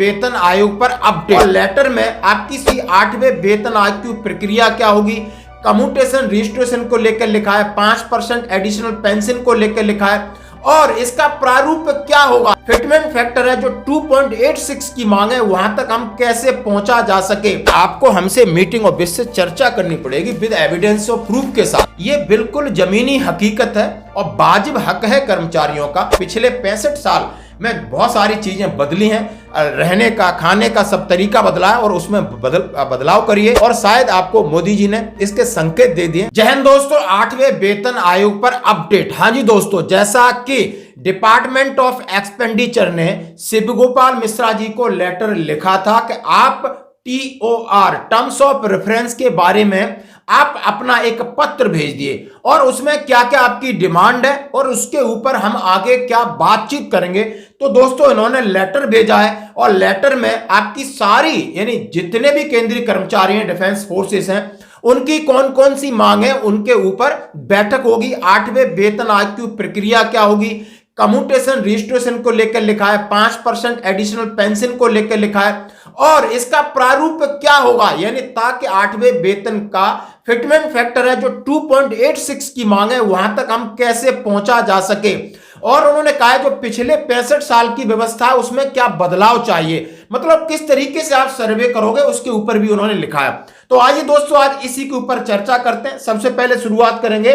वेतन आयोग पर अपडेट। और लेटर में आपकी 8वें वेतन आयोग की प्रक्रिया क्या होगी, कम्यूटेशन रजिस्ट्रेशन को लेकर लिखा है, 5% एडिशनल पेंशन को लेकर लिखा है और इसका प्रारूप क्या होगा। फिटमेंट फैक्टर है जो 2.86 की मांग है, वहां तक हम कैसे पहुंचा जा सके, आपको हमसे मीटिंग और विद से चर्चा करनी पड़ेगी विद एविडेंस और प्रूफ के साथ। ये बिल्कुल जमीनी हकीकत है और वाजिब हक है कर्मचारियों का। पिछले 65 साल में बहुत सारी चीजें बदली हैं, रहने का खाने का सब तरीका बदला है और उसमें बदलाव करिए और शायद आपको मोदी जी ने इसके संकेत दे दिए। जय हिंद दोस्तों, 8वें वेतन आयोग पर अपडेट। हाँ जी दोस्तों, जैसा कि डिपार्टमेंट ऑफ एक्सपेंडिचर ने शिव गोपाल मिश्रा जी को लेटर लिखा था कि आप TOR टर्म्स ऑफ रेफरेंस के बारे में आप अपना एक पत्र भेज दिए और उसमें क्या क्या आपकी डिमांड है और उसके ऊपर हम आगे क्या बातचीत करेंगे। तो दोस्तों इन्होंने लेटर भेजा है और लेटर में आपकी सारी यानी जितने भी केंद्रीय कर्मचारी हैं, डिफेंस फोर्सेस हैं, उनकी कौन कौन सी मांग है उनके ऊपर बैठक होगी। 8वें वेतन आयोग की प्रक्रिया क्या होगी, कम्यूटेशन रजिस्ट्रेशन को लेकर लिखा है, 5% एडिशनल पेंशन को लेकर लिखा है और इसका प्रारूप क्या होगा, यानी ताकि 8वें वेतन का फिटमेंट फैक्टर है जो 2.86 की मांग है, वहां तक हम कैसे पहुंचा जा सके। और उन्होंने कहा जो पिछले 65 साल की व्यवस्था है उसमें क्या बदलाव चाहिए, मतलब किस तरीके से आप सर्वे करोगे उसके ऊपर भी उन्होंने लिखा है। तो आइए दोस्तों आज इसी के ऊपर चर्चा करते हैं। सबसे पहले शुरुआत करेंगे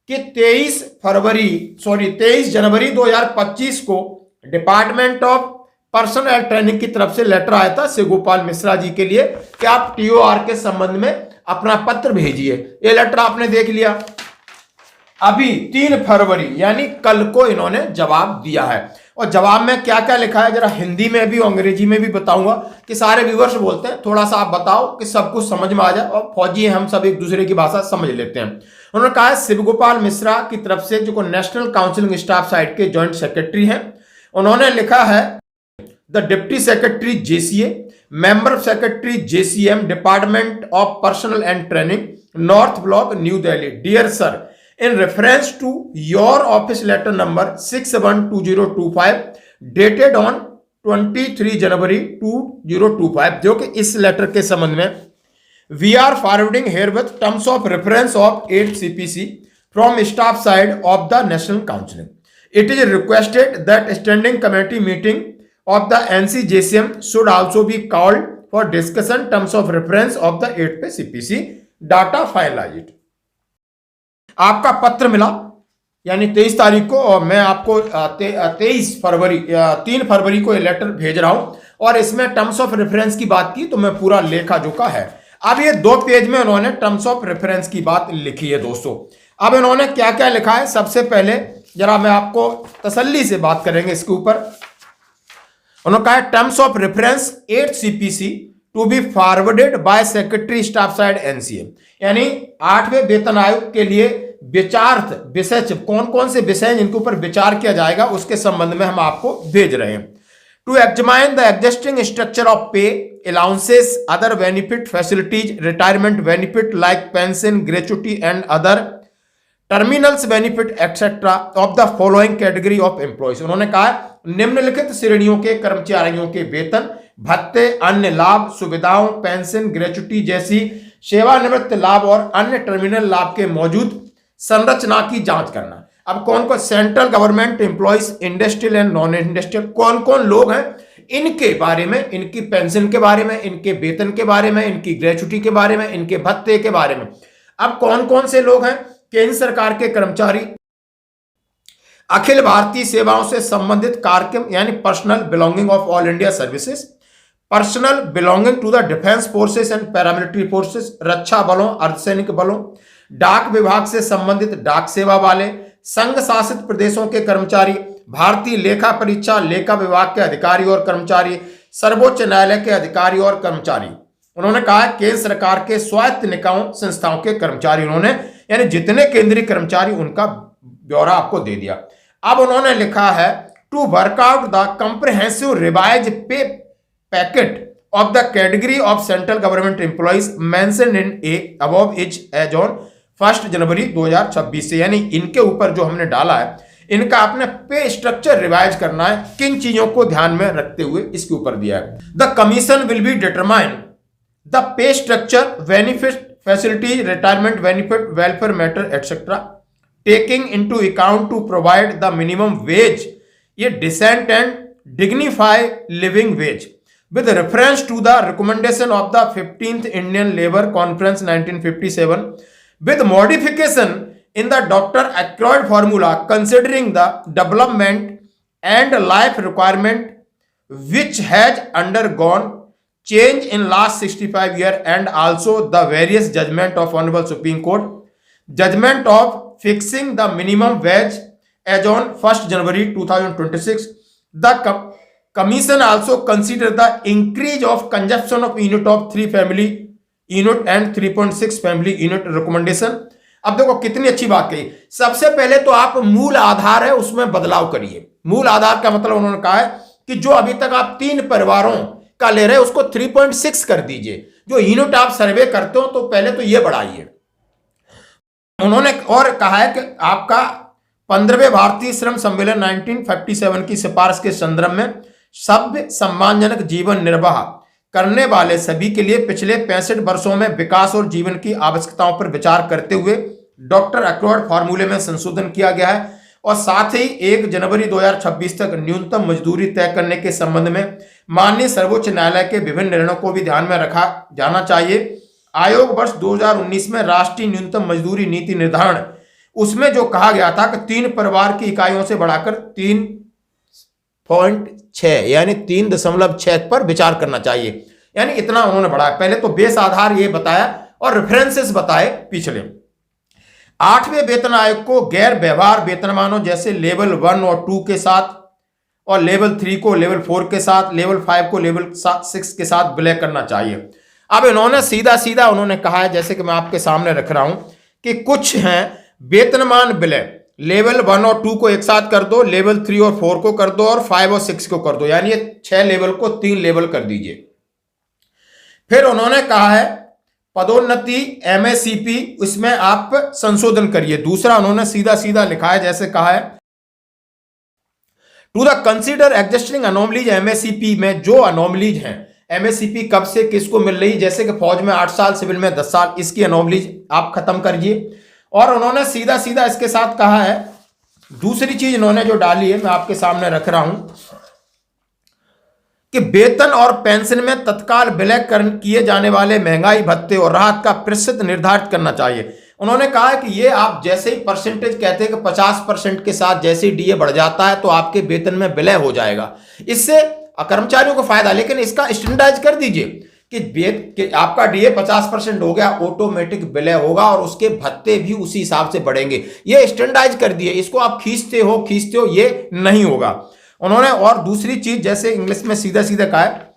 कि 23 जनवरी 2025 को डिपार्टमेंट ऑफ पर्सनल ट्रेनिंग की तरफ से लेटर आया था शिव गोपाल मिश्रा जी के लिए कि आप TOR के संबंध में अपना पत्र भेजिए। ये लेटर आपने देख लिया। अभी 3 फरवरी यानी कल को इन्होंने जवाब दिया है और जवाब में क्या क्या लिखा है जरा हिंदी में भी अंग्रेजी में भी बताऊंगा कि सारे व्यूअर्स बोलते हैं थोड़ा सा आप बताओ कि सब कुछ समझ में आ जाए और फौजी हम सब एक दूसरे की भाषा समझ लेते हैं। उन्होंने कहा शिव गोपाल मिश्रा की तरफ से जो नेशनल काउंसिलिंग स्टाफ साइड के जॉइंट सेक्रेटरी हैं, उन्होंने लिखा है the deputy secretary JCA, member secretary JCM, department of personnel and training, north block, new Delhi. Dear sir, in reference to your office letter number 612025 dated on 23 जनवरी 2025, जो कि इस letter के संबंध में we are forwarding herewith terms of reference of 8 CPC from staff side of the National Council. It is requested that standing committee meeting of the NCJCM should also be called for discussion terms of reference of the 8 CPC data finalized. आपका पत्र मिला यानी 23 तारीख को और मैं आपको 3 फरवरी को ये लेटर भेज रहा हूं और इसमें टर्म्स ऑफ रेफरेंस की बात की तो मैं पूरा लेखा जोखा है। अब ये 2 पेज में उन्होंने टर्म्स ऑफ रेफरेंस की बात लिखी है दोस्तों। अब इन्होंने क्या क्या लिखा है, सबसे पहले जरा मैं आपको तसल्ली से बात करेंगे इसके ऊपर। उन्होंने कहा terms of reference 8 CPC to be forwarded by secretary staff side NCM, यानी 8वें वेतन आयोग के लिए विचारार्थ विषय कौन कौन से विषय जिनके ऊपर विचार किया जाएगा उसके संबंध में हम आपको भेज रहे हैं। To examine the existing structure of pay, allowances, other benefit facilities, retirement benefit like pension, gratuity and other terminals benefit etcetera of the following category of employees. उन्होंने कहा निम्नलिखित श्रेणियों के कर्मचारियों के वेतन, भत्ते, अन्य लाभ, सुविधाओं, पेंशन, ग्रेचुटी जैसी सेवानिवृत्त लाभ और अन्य टर्मिनल लाभ के मौजूद संरचना की जांच करना। अब कौन कौन central government employees, industrial and non industrial कौन कौन लोग हैं, इनके बारे में, इनकी पेंशन के बारे में, इनके वेतन के बारे में, इनकी ग्रेचुटी के बारे में, इनके भत्ते के बारे में। अब कौन कौन से लोग हैं, केंद्र सरकार के कर्मचारी, अखिल भारतीय सेवाओं से संबंधित कार्यक्रम यानी personal belonging of all India services, personal belonging to the defence forces and paramilitary forces, रक्षा बलों, अर्धसैनिक बलों, डाक विभाग से संबंधित डाक सेवा वाले, संघ शासित प्रदेशों के कर्मचारी, भारतीय लेखा परीक्षा लेखा विभाग के अधिकारी और कर्मचारी, सर्वोच्च न्यायालय के अधिकारी और कर्मचारी। उन्होंने कहा केंद्र सरकार के स्वायत्त निकायों संस्थाओं के कर्मचारी, उन्होंने यानी जितने केंद्रीय कर्मचारी उनका ब्यौरा आपको दे दिया। अब उन्होंने लिखा है to work out the comprehensive revise pay packet of the category of central government employees mentioned in a above is as on 1 January 2026 से, यानी इनके ऊपर जो हमने डाला है इनका अपने पे स्ट्रक्चर रिवाइज करना है। किन चीजों को ध्यान में रखते हुए इसके ऊपर दिया है। The commission will be determine the pay structure, benefit, facility, retirement benefit, welfare matter etcetera, taking into account to provide the minimum wage, ये decent and dignify living wage, with reference to the recommendation of the 15th Indian Labour Conference 1957, with modification in the Dr. Ackroyd formula considering the development and life requirement which has undergone change in last 65 years, and also the various judgment of Honorable Supreme Court, judgment of fixing the minimum wage as on 1st January 2026. The Commission also consider the increase of consumption of unit of 3 family unit and 3.6 family unit recommendation. अब देखो कितनी अच्छी बात कही। सबसे पहले तो आप मूल आधार है उसमें बदलाव करिए। मूल आधार का मतलब उन्होंने कहा है कि जो अभी तक आप 3 परिवारों का ले रहे हैं उसको 3.6 कर दीजिए। जो यूनिट आप सर्वे करते हो तो पहले तो ये बढ़ाइए। उन्होंने और कहा है कि आपका 15वें भारतीय श्रम सम्मेलन 1957 की सिफारिश के संदर्भ में सभ्य सम्मानजनक जीवन निर्वाह करने वाले सभी के लिए पिछले 65 वर्षों में विकास और जीवन की आवश्यकताओं पर विचार करते हुए डॉक्टर अक्रॉयड फार्मूले में संशोधन किया गया है, और साथ ही 1 जनवरी 2026 तक न्यूनतम मजदूरी तय करने के संबंध में माननीय सर्वोच्च न्यायालय के विभिन्न निर्णयों को भी ध्यान में रखा जाना चाहिए। आयोग वर्ष 2019 में राष्ट्रीय न्यूनतम मजदूरी नीति निर्धारण, उसमें जो कहा गया था कि 3 परिवार की इकाइयों से बढ़ाकर 3.6 यानी 3.6 पर विचार करना चाहिए। यानी इतना उन्होंने बढ़ाया। पहले तो बेस आधार ये बताया और रेफरेंसेस बताए पिछले। 8वें वेतन आयोग को गैर व्यवहार वेतनमानों जैसे लेवल 1 और 2 के साथ, और लेवल 3 को लेवल 4 के साथ, लेवल 5 को लेवल 6 के साथ विलय करना चाहिए। अब इन्होंने सीधा सीधा उन्होंने कहा है, जैसे कि मैं आपके सामने रख रहा हूं, कि कुछ हैं वेतनमान विलय, लेवल 1 और 2 को एक साथ कर दो, लेवल 3 और 4 को कर दो, और 5 और 6 को कर दो, यानी ये 6 लेवल को 3 लेवल कर दीजिए। फिर उन्होंने कहा है पदोन्नति एमएससीपी, उसमें आप संशोधन करिए। दूसरा उन्होंने सीधा सीधा लिखा है, जैसे कहा है to the consider existing anomalies MSCP में जो अनोमलीज हैं, एमएससीपी कब से किसको मिल रही, जैसे कि फौज में 8 साल, सिविल में 10 साल, इसकी अनोमलीज आप खत्म करिए। और उन्होंने सीधा सीधा इसके साथ कहा है, दूसरी चीज इन्होंने जो डाली है मैं आपके सामने रख रहा हूं, कि वेतन और पेंशन में तत्काल विलय किए जाने वाले महंगाई भत्ते और राहत का प्रतिशत निर्धारित करना चाहिए। उन्होंने कहा है कि ये आप जैसे ही परसेंटेज कहते हैं कि 50% के साथ जैसे ही डीए बढ़ जाता है तो आपके वेतन में विलय हो जाएगा, इससे कर्मचारियों को फायदा। लेकिन इसका स्टैंडर्डाइज कर दीजिए कि आपका डीए 50% हो गया, ऑटोमेटिक विलय होगा और उसके भत्ते भी उसी हिसाब से बढ़ेंगे। ये स्टैंडर्डाइज कर दिए, इसको आप खींचते हो ये नहीं होगा उन्होंने। और दूसरी चीज, जैसे इंग्लिश में सीधा सीधा कहा है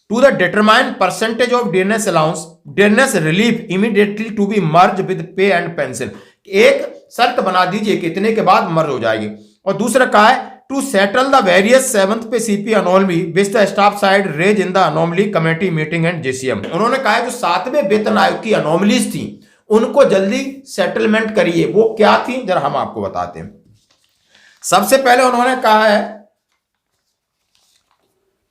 to the determine percentage of dearness allowance, dearness relief immediately to be merge with pay and pension, एक शर्त बना दीजिए कि इतने के बाद मर्ज हो जाएगी। और दूसरा कहा है to settle the various 7th pay CP anomaly which the staff side raise in the anomaly committee meeting and JCM. उन्होंने कहा है जो 7वें वेतन आयोग की अनोमलीज थी उनको जल्दी सेटलमेंट करिए। वो क्या थी जरा हम आपको बताते हैं। सबसे पहले उन्होंने कहा है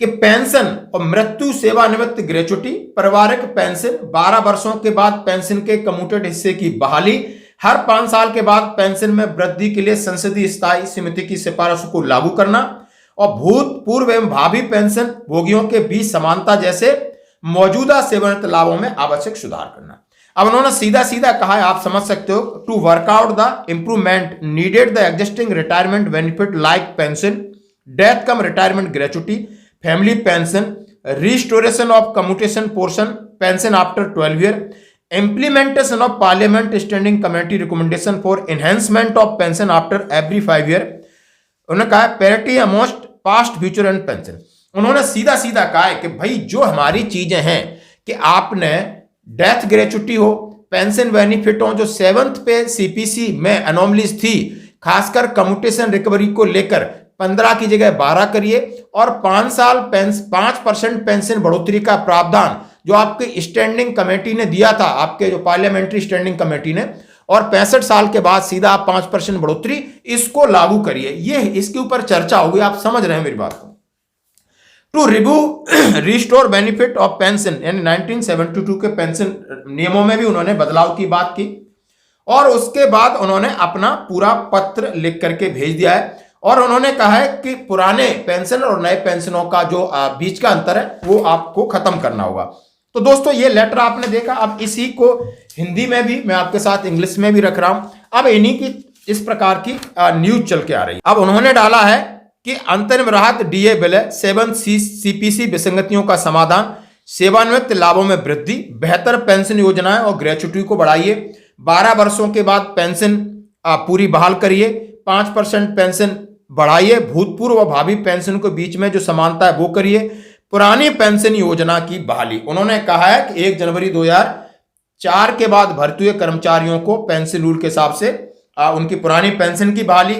कि पेंशन और मृत्यु सेवानिवृत्ति ग्रेचुटी, पारिवारिक पेंशन, 12 वर्षों के बाद पेंशन के कम्यूटेड हिस्से की बहाली, हर 5 साल के बाद पेंशन में वृद्धि के लिए संसदीय स्थायी समिति की सिफारिशों को लागू करना, और भूतपूर्व एवं भावी पेंशन भोगियों के बीच समानता जैसे मौजूदा सेवानिवृत्ति लाभों में आवश्यक सुधार करना। अब उन्होंने सीधा सीधा कहा है, आप समझ सकते हो, to work out the improvement needed the existing retirement benefit like pension, death cum retirement gratuity, family pension, restoration of commutation portion, pension after 12 year, implementation of parliament standing committee recommendation for enhancement of pension after every 5 year। उन्होंने कहा parity amongst past future and pension। उन्होंने सीधा सीधा कहा है कि भाई जो हमारी चीजें हैं कि आपने डेथ ग्रेचुटी हो, पेंशन बेनिफिट हो, जो 7th पे सीपीसी में अनोमलीज थी, खासकर कम्यूटेशन रिकवरी को लेकर 15 की जगह 12 करिए, और 5 साल 5% पेंशन बढ़ोतरी का प्रावधान जो आपके स्टैंडिंग कमेटी ने दिया था, आपके जो पार्लियामेंट्री स्टैंडिंग कमेटी ने, और 65 साल के बाद सीधा आप 5% बढ़ोतरी इसको लागू करिए। ये इसके ऊपर चर्चा होगी, आप समझ रहे हैं मेरी बात को। To review restore benefit of pension, यानी 1972 के पेंशन नियमों में भी उन्होंने बदलाव की बात की और उसके बाद उन्होंने अपना पूरा पत्र लिख करके भेज दिया है और उन्होंने कहा है कि पुराने पेंशन और नए पेंशनों का जो बीच का अंतर है वो आपको खत्म करना होगा। तो दोस्तों ये लेटर आपने देखा, अब इसी को हिंदी में भी मैं आपके साथ इंग्लिश में भी रख रहा हूं। अब इन्हीं की इस प्रकार की न्यूज चल के आ रही है। अब उन्होंने डाला है कि अंतरिम राहत डीए विलय, 7 सीपीसी विसंगतियों का समाधान, सेवानिवृत्त लाभों में वृद्धि, बेहतर पेंशन योजनाएं और ग्रेच्युटी को बढ़ाइए, 12 वर्षों के बाद पेंशन पूरी बहाल करिए, 5% पेंशन बढ़ाइए, भूतपूर्व और भावी पेंशन के बीच में जो समानता है वो करिए, पुरानी पेंशन योजना की बहाली। उन्होंने कहा है कि 1 जनवरी 2004 के बाद भर्ती हुए कर्मचारियों को पेंशन रूल के हिसाब से उनकी पुरानी पेंशन की बहाली,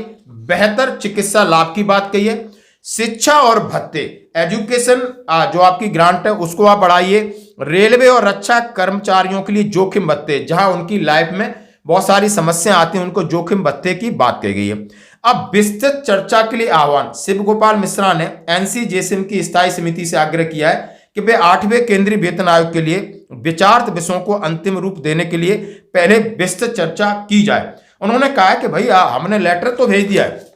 बेहतर चिकित्सा लाभ की बात कही है, शिक्षा और भत्ते, एजुकेशन जो आपकी ग्रांट है उसको आप बढ़ाइए, रेलवे और रक्षा कर्मचारियों के लिए जोखिम भत्ते, जहां उनकी लाइफ में बहुत सारी समस्याएं आती हैं उनको जोखिम भत्ते की बात कही गई है। अब विस्तृत चर्चा के लिए आह्वान, शिव गोपाल मिश्रा ने एनसीजेसिम की स्थायी समिति से आग्रह किया है कि वे 8वें केंद्रीय वेतन आयोग के लिए विचारित विषयों को अंतिम रूप देने के लिए पहले विस्तृत चर्चा की जाए। उन्होंने कहा है कि भाई हमने लेटर तो भेज दिया है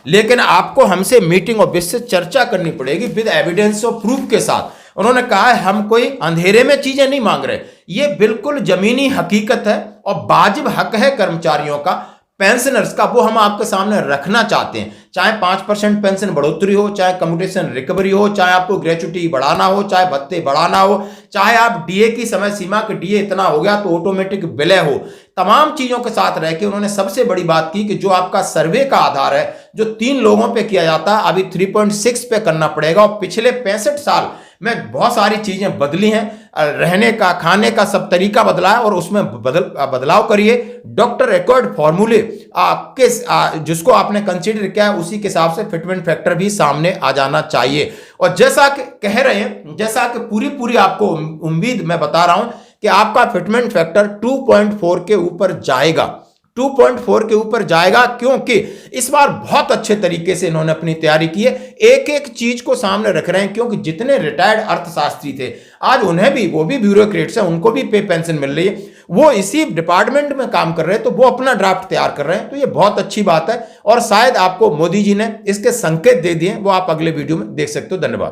लेकिन आपको हमसे मीटिंग और विस्तृत चर्चा करनी पड़ेगी विद एविडेंस और प्रूफ के साथ। उन्होंने कहा है हम कोई अंधेरे में चीजें नहीं मांग रहे, ये बिल्कुल जमीनी हकीकत है और वाजिब हक है कर्मचारियों का, पेंशनर्स का, वो हम आपके सामने रखना चाहते हैं। चाहे 5% पेंशन बढ़ोतरी हो, चाहे कम्यूटेशन रिकवरी हो, चाहे आपको ग्रेच्युटी बढ़ाना हो, चाहे भत्ते बढ़ाना हो, चाहे आप डीए की समय सीमा के डीए इतना हो गया तो ऑटोमेटिक विलय हो, तमाम चीजों के साथ रह के उन्होंने सबसे बड़ी बात की कि जो आपका सर्वे का आधार है जो 3 लोगों पे किया जाता है अभी 3.6 पे करना पड़ेगा और पिछले 65 साल में बहुत सारी चीजें बदली हैं, रहने का खाने का सब तरीका बदला है और उसमें बदलाव करिए। डॉक्टर रिकॉर्ड फॉर्मूले आपके जिसको आपने कंसीडर किया है उसी के हिसाब से फिटमेंट फैक्टर भी सामने आ जाना चाहिए। और जैसा कि कह रहे हैं, जैसा कि पूरी आपको उम्मीद मैं बता रहा हूं कि आपका फिटमेंट फैक्टर 2.4 के ऊपर जाएगा, 2.4 के ऊपर जाएगा, क्योंकि इस बार बहुत अच्छे तरीके से इन्होंने अपनी तैयारी की है, एक एक चीज को सामने रख रहे हैं। क्योंकि जितने रिटायर्ड अर्थशास्त्री थे आज उन्हें भी, वो भी ब्यूरोक्रेट्स हैं, उनको भी पे पेंशन मिल रही है, वो इसी डिपार्टमेंट में काम कर रहे हैं तो वो अपना ड्राफ्ट तैयार कर रहे हैं। तो ये बहुत अच्छी बात है और शायद आपको मोदी जी ने इसके संकेत दे दिए, वो आप अगले वीडियो में देख सकते हो। धन्यवाद।